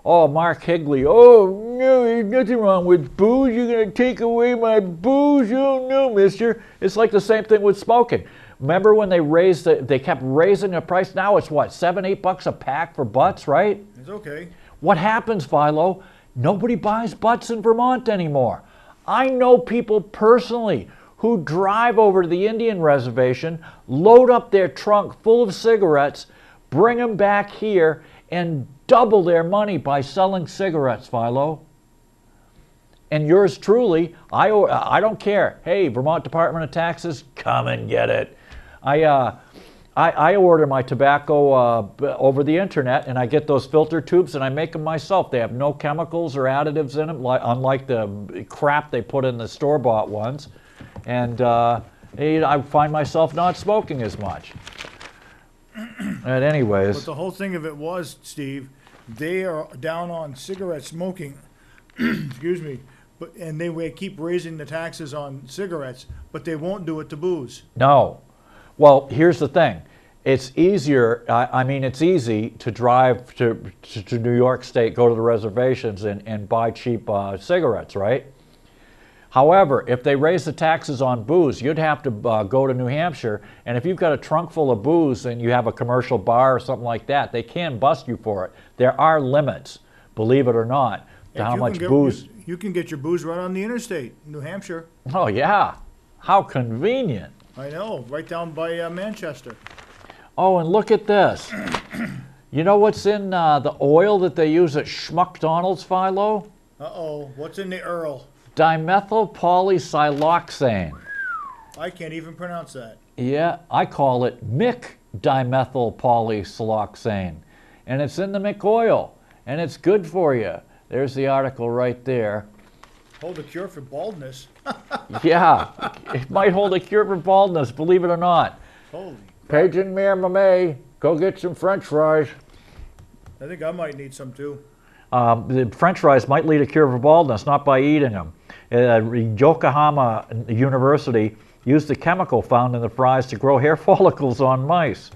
Mark Higley, oh, no, there's nothing wrong with booze. You're going to take away my booze? Oh, no, mister. It's like the same thing with smoking. Remember when they kept raising the price? Now it's what, $7, $8 a pack for butts, right? It's okay. What happens, Philo? Nobody buys butts in Vermont anymore. I know people personally who drive over to the Indian reservation, load up their trunk full of cigarettes, bring them back here, and double their money by selling cigarettes, Philo. And yours truly, I don't care. Hey, Vermont Department of Taxes, come and get it. I order my tobacco over the internet, and I get those filter tubes, and I make them myself. They have no chemicals or additives in them, unlike the crap they put in the store-bought ones. And I find myself not smoking as much. But anyways. But the whole thing of it was, Steve, they are down on cigarette smoking. Excuse me. And they keep raising the taxes on cigarettes, but they won't do it to booze. No. Well, here's the thing. It's easier, it's easy to drive to New York State, go to the reservations and buy cheap cigarettes, right? However, if they raise the taxes on booze, you'd have to go to New Hampshire, and if you've got a trunk full of booze and you have a commercial bar or something like that, they can bust you for it. There are limits, believe it or not, to how much booze. You can get your booze right on the interstate, New Hampshire. Oh, yeah. How convenient. I know, right down by Manchester. Oh, and look at this. You know what's in the oil that they use at Schmuckdonald's, Philo? Uh-oh, what's in the Earl? Dimethyl polysiloxane. I can't even pronounce that. Yeah, I call it Mick dimethyl polysiloxane. And it's in the Mick oil, and it's good for you. There's the article right there. Hold a cure for baldness. Yeah, it might hold a cure for baldness, believe it or not. Holy. Page and May, go get some French fries. I think I might need some too. The French fries might lead to cure for baldness, not by eating them. Yokohama University used the chemical found in the fries to grow hair follicles on mice.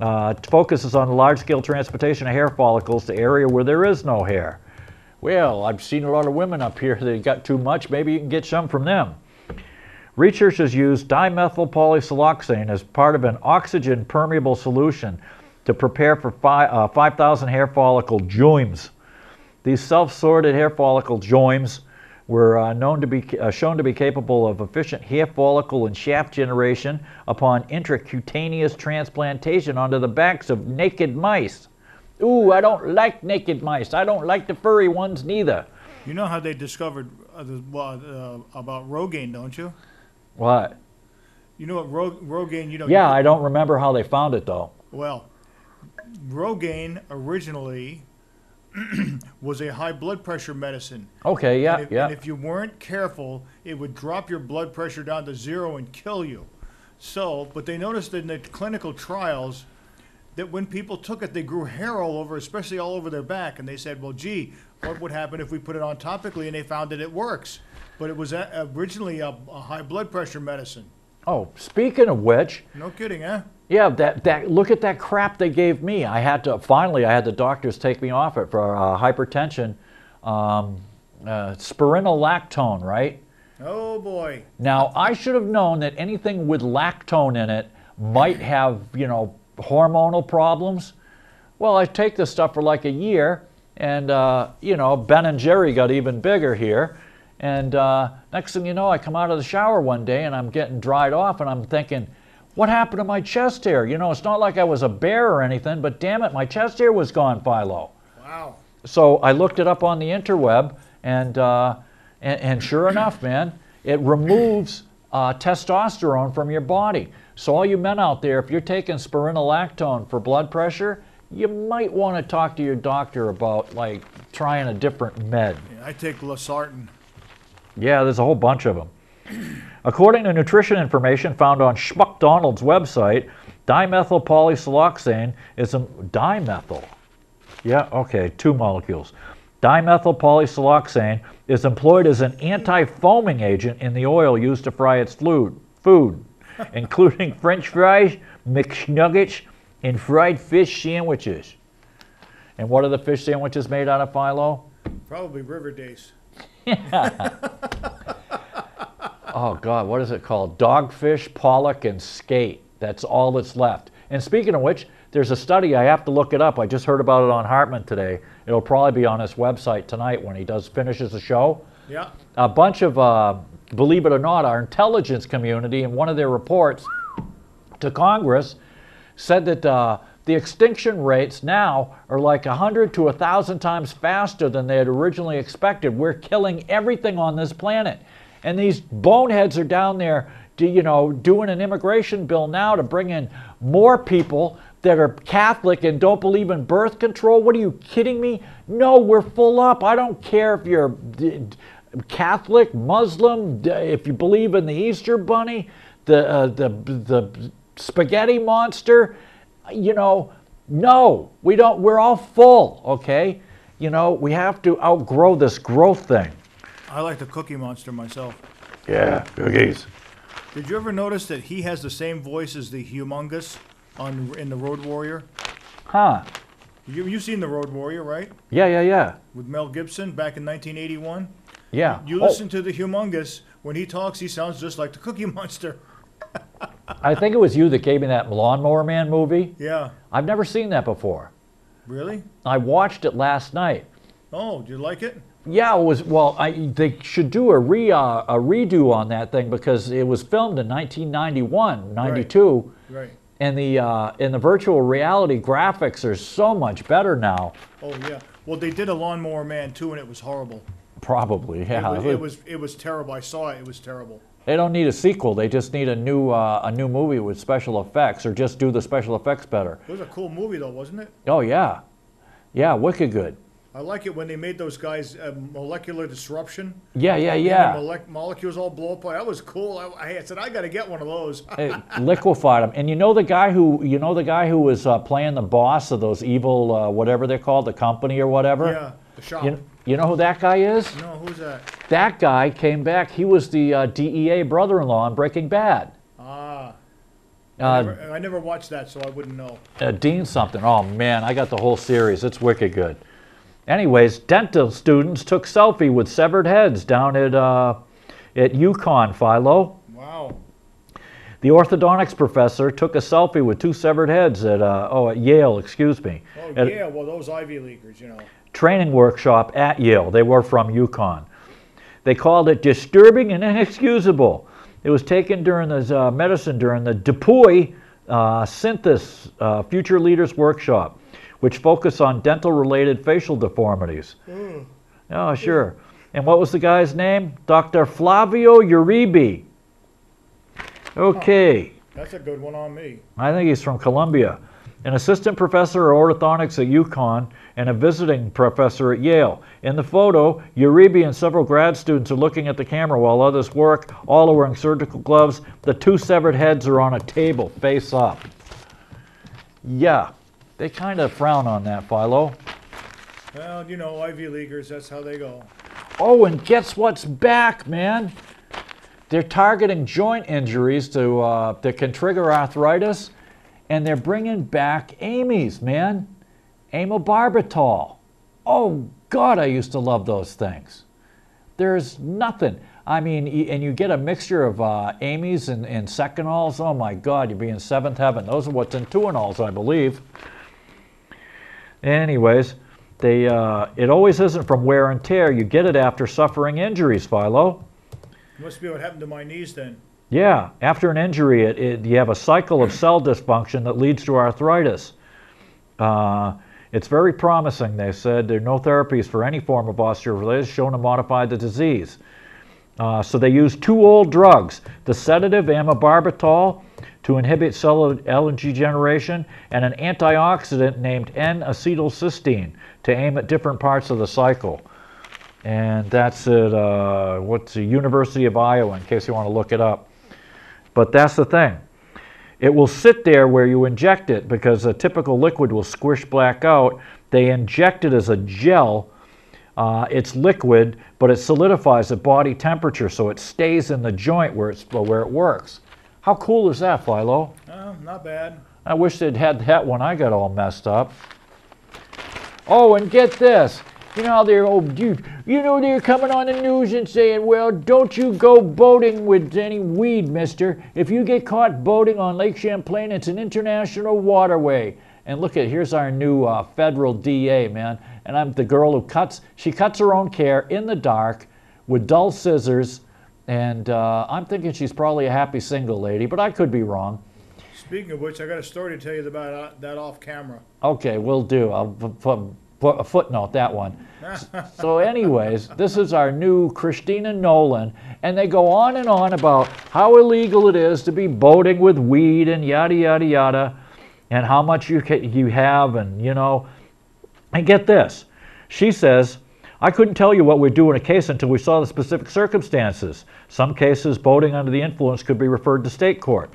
It focuses on the large-scale transportation of hair follicles to area where there is no hair. Well, I've seen a lot of women up here that got too much. Maybe you can get some from them. Researchers used dimethyl polysiloxane as part of an oxygen-permeable solution to prepare for 5,000 hair follicle joims. These self-sorted hair follicle joims were shown to be capable of efficient hair follicle and shaft generation upon intracutaneous transplantation onto the backs of naked mice. Ooh, I don't like naked mice. I don't like the furry ones neither. You know how they discovered about Rogaine, don't you? What? You know what Rogaine, you know? Yeah, I don't remember how they found it though. Well, Rogaine originally was a high blood pressure medicine. Okay, yeah, And if you weren't careful, it would drop your blood pressure down to 0 and kill you. So, but they noticed in the clinical trials that when people took it, they grew hair all over, especially all over their back. And they said, well, gee, what would happen if we put it on topically? And they found that it works. But it was originally a high blood pressure medicine. Oh, speaking of which. No kidding, huh? Yeah, look at that crap they gave me. I had the doctors take me off it for hypertension, spironolactone, right? Oh boy. Now, I should have known that anything with lactone in it might have, hormonal problems. Well, I take this stuff for like a year, and, Ben and Jerry got even bigger here. And next thing you know, I come out of the shower one day, and I'm getting dried off, and I'm thinking, what happened to my chest hair? It's not like I was a bear or anything, but damn it, my chest hair was gone, Philo. Wow. So I looked it up on the interweb, and sure enough, man, it removes testosterone from your body. So all you men out there, if you're taking spironolactone for blood pressure, you might want to talk to your doctor about, like, trying a different med. Yeah, I take losartan. Yeah, there's a whole bunch of them. According to nutrition information found on Schmuckdonald's website, dimethyl polysiloxane is a dimethyl. Yeah, okay, 2 molecules. Dimethyl polysiloxane is employed as an anti-foaming agent in the oil used to fry its food, including French fries, McNuggets, and fried fish sandwiches. And what are the fish sandwiches made out of, Philo? Probably River Days. Oh, God, what is it called? Dogfish, pollock, and skate. That's all that's left. And speaking of which, there's a study, I have to look it up. I just heard about it on Hartman today. It'll probably be on his website tonight when he finishes the show. Yeah. A bunch of, believe it or not, our intelligence community in one of their reports to Congress said that the extinction rates now are like 100 to 1,000 times faster than they had originally expected. We're killing everything on this planet. And these boneheads are down there, doing an immigration bill now to bring in more people that are Catholic and don't believe in birth control. What are you kidding me? No, we're full up. I don't care if you're Catholic, Muslim, if you believe in the Easter Bunny, the spaghetti monster. No, we don't. We're all full, okay? We have to outgrow this growth thing. I like the Cookie Monster myself. Yeah, cookies. Did you ever notice that he has the same voice as the Humongous in the Road Warrior? Huh. You've seen the Road Warrior, right? Yeah. With Mel Gibson back in 1981? Yeah. You listen to the Humongous. When he talks, he sounds just like the Cookie Monster. I think it was you that gave me that Lawnmower Man movie. Yeah. I've never seen that before. Really? I watched it last night. Oh, did you like it? Yeah, it was. Well, they should do a redo on that thing because it was filmed in 1991, 92. Right. And the virtual reality graphics are so much better now. Oh yeah. Well, they did a Lawnmower Man too, and it was horrible. Probably, yeah. It was terrible. I saw it. It was terrible. They don't need a sequel. They just need a new movie with special effects, or just do the special effects better. It was a cool movie though, wasn't it? Oh yeah, yeah, wicked good. I like it when they made those guys molecular disruption. Yeah, yeah, And yeah. the molecules all blow up. That was cool. I said I got to get one of those. It liquefied him. And you know the guy who was playing the boss of those evil whatever they're called, the company or whatever. Yeah, the shop. You know who that guy is? No, who's that? That guy came back. He was the DEA brother-in-law in Breaking Bad. Ah. Uh, I never watched that, so I wouldn't know. Dean something. Oh man, I got the whole series. It's wicked good. Anyways, dental students took selfie with severed heads down at UConn, Philo. Wow. The orthodontics professor took a selfie with two severed heads at Yale, excuse me. Oh, yeah, well, those Ivy Leaguers, you know. Training workshop at Yale. They were from UConn. They called it disturbing and inexcusable. It was taken during the medicine during the DePuy Synthesis Future Leaders Workshop, which focused on dental-related facial deformities. Oh, sure. And what was the guy's name? Dr. Flavio Uribe. Okay. That's a good one on me. I think he's from Columbia. An assistant professor of orthodontics at UConn and a visiting professor at Yale. In the photo, Uribe and several grad students are looking at the camera while others work, all are wearing surgical gloves. The two severed heads are on a table, face up. Yeah, they kind of frown on that, Philo. Well, you know, Ivy Leaguers, that's how they go. Oh, and guess what's back, man? They're targeting joint injuries that can trigger arthritis, and they're bringing back Amy's, man. Amobarbital. Oh, God, I used to love those things. There's nothing. I mean, and you get a mixture of Amy's and Secanols. Oh, my God, you'd be in seventh heaven. Those are what's in Tuanols, I believe. Anyways, it always isn't from wear and tear. You get it after suffering injuries, Philo. Must be what happened to my knees then. Yeah, after an injury, you have a cycle of cell dysfunction that leads to arthritis. It's very promising, they said. There are no therapies for any form of osteoarthritis shown to modify the disease. So they used two old drugs, the sedative amobarbital to inhibit cell allergy generation, and an antioxidant named N-acetylcysteine to aim at different parts of the cycle. And that's at what's the University of Iowa, in case you want to look it up. But that's the thing. It will sit there where you inject it because a typical liquid will squish black out. They inject it as a gel. It's liquid, but it solidifies at body temperature, so it stays in the joint where it works. How cool is that, Philo? Not bad. I wish they'd had that when I got all messed up. Oh, and get this. You know how they're, they're coming on the news and saying, well, don't you go boating with any weed, mister. If you get caught boating on Lake Champlain, it's an international waterway. And look here's our new federal DA, man. And I'm the girl who cuts her own hair in the dark with dull scissors. And I'm thinking she's probably a happy single lady, but I could be wrong. Speaking of which, I got a story to tell you about that off camera. Okay, will do. I'll put a footnote, that one. So anyways, this is our new Christina Nolan, and they go on and on about how illegal it is to be boating with weed and yada, yada, yada, and how much you have, and and get this. She says, I couldn't tell you what we'd do in a case until we saw the specific circumstances. Some cases, boating under the influence could be referred to state court.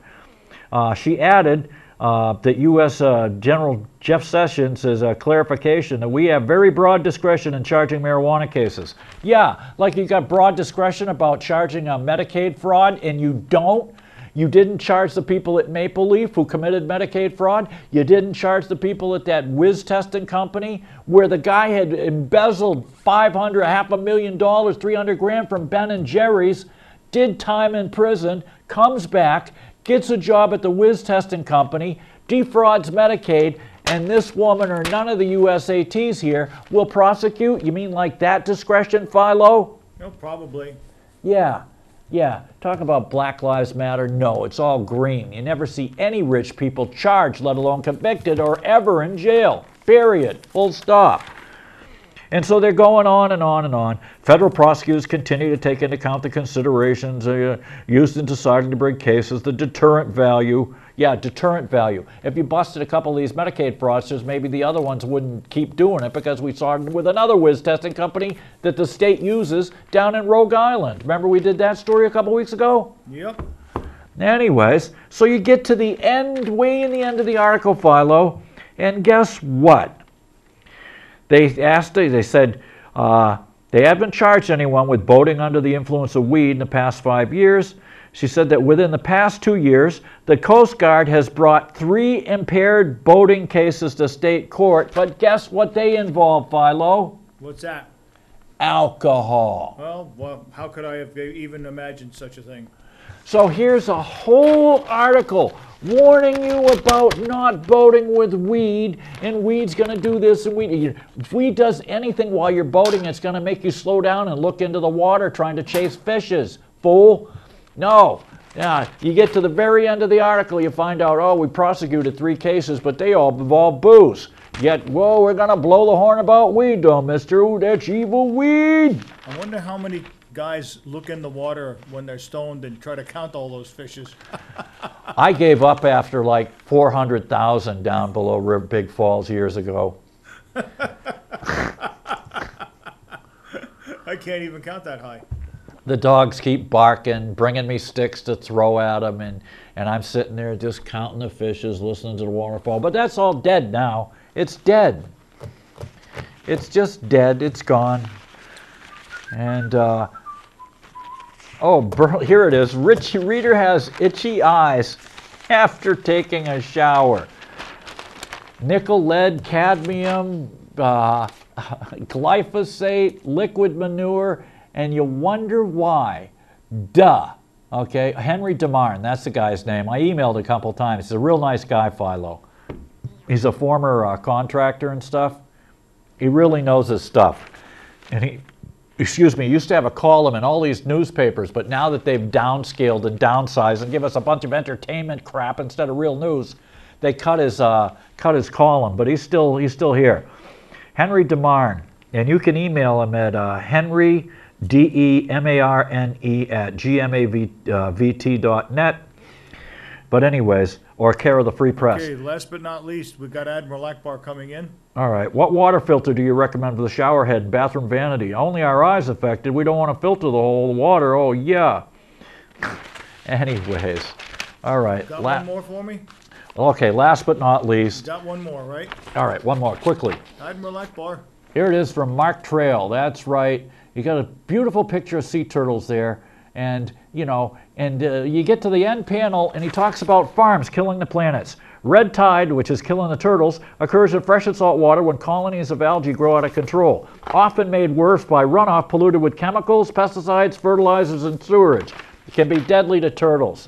She added that U.S. General Jeff Sessions is a clarification that we have very broad discretion in charging marijuana cases. Yeah, like you got broad discretion about charging Medicaid fraud, and you don't. You didn't charge the people at Maple Leaf who committed Medicaid fraud. You didn't charge the people at that whiz testing company where the guy had embezzled $500,000, 300 grand from Ben and Jerry's, did time in prison, comes back, gets a job at the whiz testing company, defrauds Medicaid, and this woman or none of the USATs here will prosecute? You mean like that discretion, Philo? No, probably. Yeah. Talk about Black Lives Matter. No, it's all green. You never see any rich people charged, let alone convicted, or ever in jail. Period. Full stop. And so they're going on and on and on. Federal prosecutors continue to take into account the considerations used in deciding to bring cases, the deterrent value, Yeah, deterrent value. If you busted a couple of these Medicaid fraudsters, maybe the other ones wouldn't keep doing it, because we started with another whiz testing company that the state uses down in Rogue Island. Remember we did that story a couple weeks ago? Yep. Anyways, so you get to the end, way in the end of the article, Philo, and guess what? They said they haven't charged anyone with boating under the influence of weed in the past 5 years. She said that within the past 2 years, the Coast Guard has brought 3 impaired boating cases to state court. But guess what they involve, Philo? What's that? Alcohol. Well, how could I have even imagined such a thing? So here's a whole article warning you about not boating with weed, and weed's going to do this, and if weed does anything while you're boating, it's going to make you slow down and look into the water trying to chase fishes, fool. No. Yeah, you get to the very end of the article, you find out, oh, we prosecuted 3 cases, but they all involve booze. Yet, whoa, we're going to blow the horn about weed, though, mister. Ooh, that's evil weed. I wonder how many guys look in the water when they're stoned and try to count all those fishes. I gave up after like 400,000 down below Big Falls years ago. I can't even count that high. The dogs keep barking, bringing me sticks to throw at them, and I'm sitting there just counting the fishes, listening to the waterfall. But that's all dead now. It's dead. It's just dead. It's gone. And, here it is. Richie Reader has itchy eyes after taking a shower. Nickel, lead, cadmium, glyphosate, liquid manure, and you wonder why. Duh. Okay, Henry DeMarn, that's the guy's name. I emailed a couple times. He's a real nice guy, Philo. He's a former contractor and stuff. He really knows his stuff. And he used to have a column in all these newspapers, but now that they've downscaled and downsized and give us a bunch of entertainment crap instead of real news, they cut his column, but he's still here. Henry DeMarn, and you can email him at Henry, DEMARNE at gmavt.net. But anyways, or care of the Free Press. Okay, last but not least, we've got Admiral Akbar coming in. All right. What water filter do you recommend for the shower head and bathroom vanity? Only our eyes affected. We don't want to filter the whole water. Oh, yeah. Anyways. All right. Got one more for me? Okay, last but not least. Got one more, right? All right, one more, quickly. Admiral Akbar. Here it is from Mark Trail. That's right. You got a beautiful picture of sea turtles there. And, you get to the end panel, and he talks about farms killing the planets. Red tide, which is killing the turtles, occurs in fresh and salt water when colonies of algae grow out of control, often made worse by runoff polluted with chemicals, pesticides, fertilizers, and sewage. It can be deadly to turtles.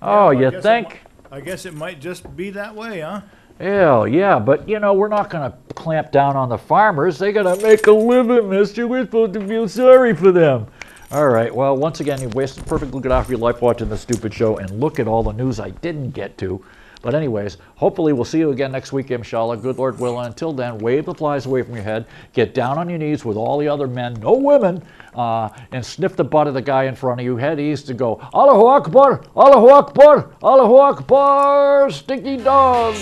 Oh, yeah, you think? I guess it might just be that way, huh? Hell yeah, but we're not going to clamp down on the farmers. They got to make a living, mister. We're supposed to feel sorry for them. All right, well, once again, you've wasted a perfectly good hour of your life watching this stupid show, and look at all the news I didn't get to. But anyways, hopefully we'll see you again next week, inshallah. Good Lord willing. Until then, wave the flies away from your head, get down on your knees with all the other men, no women, and sniff the butt of the guy in front of you. Head east and go, Allahu Akbar, Allahu Akbar, Allahu Akbar, stinky dog.